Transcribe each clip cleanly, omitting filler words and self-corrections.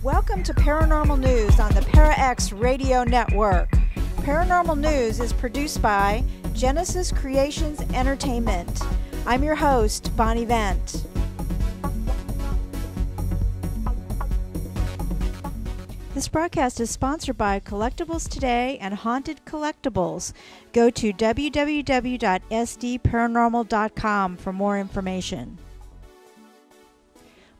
Welcome to Paranormal News on the ParaX Radio Network. Paranormal News is produced by Genesis Creations Entertainment. I'm your host, Bonnie Vent. This broadcast is sponsored by Collectibles Today and Haunted Collectibles. Go to www.sdparanormal.com for more information.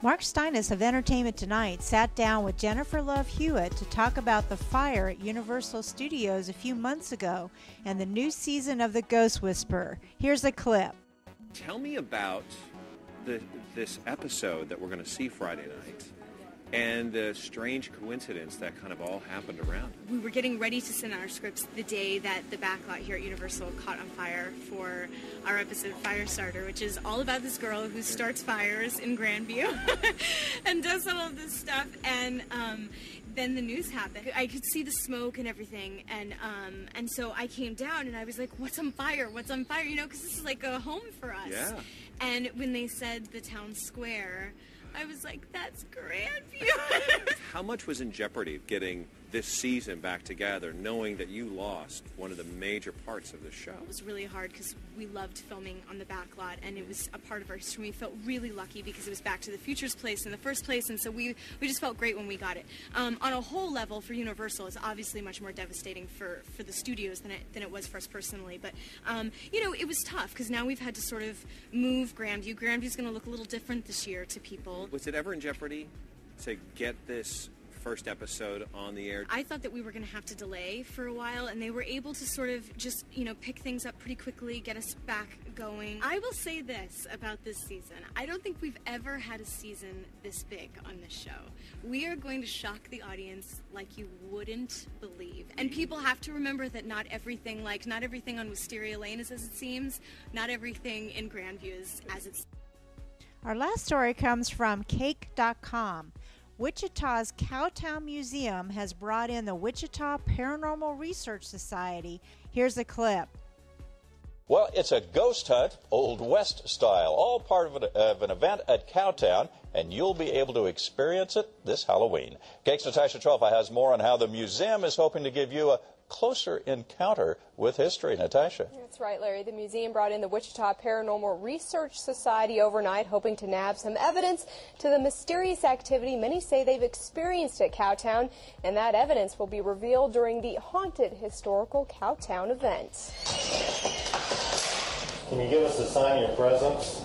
Mark Steinis of Entertainment Tonight sat down with Jennifer Love Hewitt to talk about the fire at Universal Studios a few months ago and the new season of The Ghost Whisperer. Here's a clip. Tell me about this episode that we're going to see Friday night and the strange coincidence that kind of all happened around it. We were getting ready to send our scripts the day that the backlot here at Universal caught on fire for our episode Firestarter, which is all about this girl who starts fires in Grandview and does all of this stuff. And then the news happened. I could see the smoke and everything, and so I came down and I was like, "What's on fire? What's on fire?" You know, because this is like a home for us. Yeah. And when they said the town square, I was like, that's Grandview. How much was in jeopardy of getting this season back together, knowing that you lost one of the major parts of the show? It was really hard because we loved filming on the backlot, and it was a part of our history. We felt really lucky because it was Back to the Future's place in the first place, and so we just felt great when we got it. On a whole level, for Universal, it's obviously much more devastating for the studios than it was for us personally. But, you know, it was tough because now we've had to sort of move Grandview. Grandview's going to look a little different this year to people. Was it ever in jeopardy to get this first episode on the air? I thought that we were going to have to delay for a while, and they were able to sort of just, you know, pick things up pretty quickly, get us back going. I will say this about this season. I don't think we've ever had a season this big on this show. We are going to shock the audience like you wouldn't believe. And people have to remember that not everything on Wisteria Lane is as it seems. Not everything in Grandview is as it seems. Our last story comes from Cake.com. Wichita's Cowtown Museum has brought in the Wichita Paranormal Research Society. Here's a clip. Well, it's a ghost hunt, Old West style, all part of an event at Cowtown, and you'll be able to experience it this Halloween. Cake's Natasha Trolfa has more on how the museum is hoping to give you a closer encounter with history. Natasha. That's right, Larry. The museum brought in the Wichita Paranormal Research Society overnight, hoping to nab some evidence to the mysterious activity many say they've experienced at Cowtown, and that evidence will be revealed during the Haunted Historical Cowtown event. Can you give us a sign of your presence?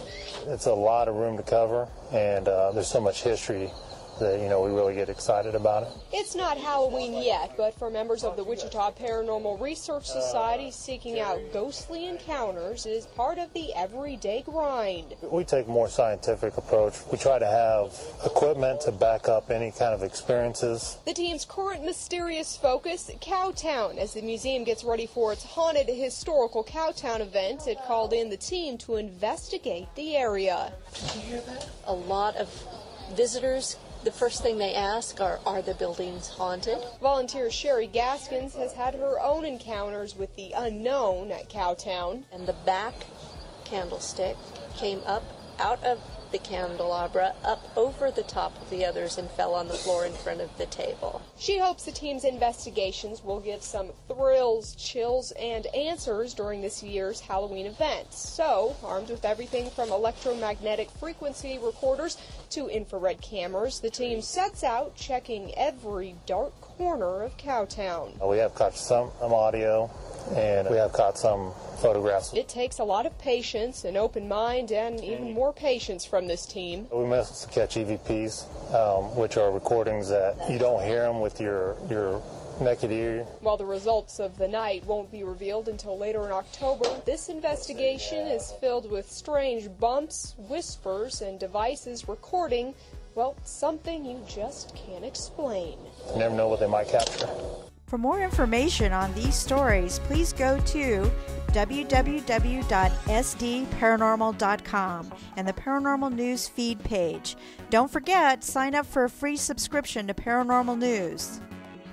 It's a lot of room to cover, and there's so much history that, you know, we really get excited about it. It's not Halloween yet, but for members of the Wichita Paranormal Research Society seeking out ghostly encounters, it is part of the everyday grind. We take a more scientific approach. We try to have equipment to back up any kind of experiences. The team's current mysterious focus, Cowtown. As the museum gets ready for its Haunted Historical Cowtown event, it called in the team to investigate the area. Did you hear that? A lot of visitors, the first thing they ask are the buildings haunted? Volunteer Sherry Gaskins has had her own encounters with the unknown at Cowtown. And the back candlestick came up out of the candelabra, up over the top of the others, and fell on the floor in front of the table. She hopes the team's investigations will give some thrills, chills, and answers during this year's Halloween event. So, armed with everything from electromagnetic frequency recorders to infrared cameras, the team sets out checking every dark corner of Cowtown. We have caught some audio, and we have caught some photographs. It takes a lot of patience, an open mind, and even more patience from this team. We must catch EVPs, which are recordings that you don't hear them with your naked ear. While the results of the night won't be revealed until later in October, this investigation is filled with strange bumps, whispers, and devices recording, well, something you just can't explain. You never know what they might capture. For more information on these stories, please go to www.sdparanormal.com and the Paranormal News feed page. Don't forget, sign up for a free subscription to Paranormal News.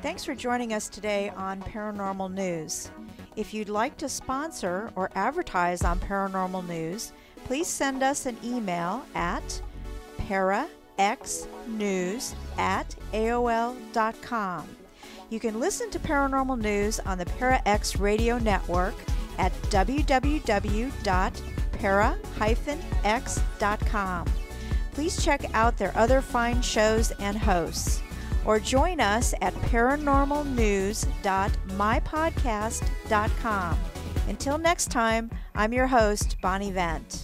Thanks for joining us today on Paranormal News. If you'd like to sponsor or advertise on Paranormal News, please send us an email at para paraxnews@aol.com. You can listen to Paranormal News on the ParaX Radio Network at www.para-x.com. Please check out their other fine shows and hosts, or join us at paranormalnews.mypodcast.com. Until next time, I'm your host, Bonnie Vent.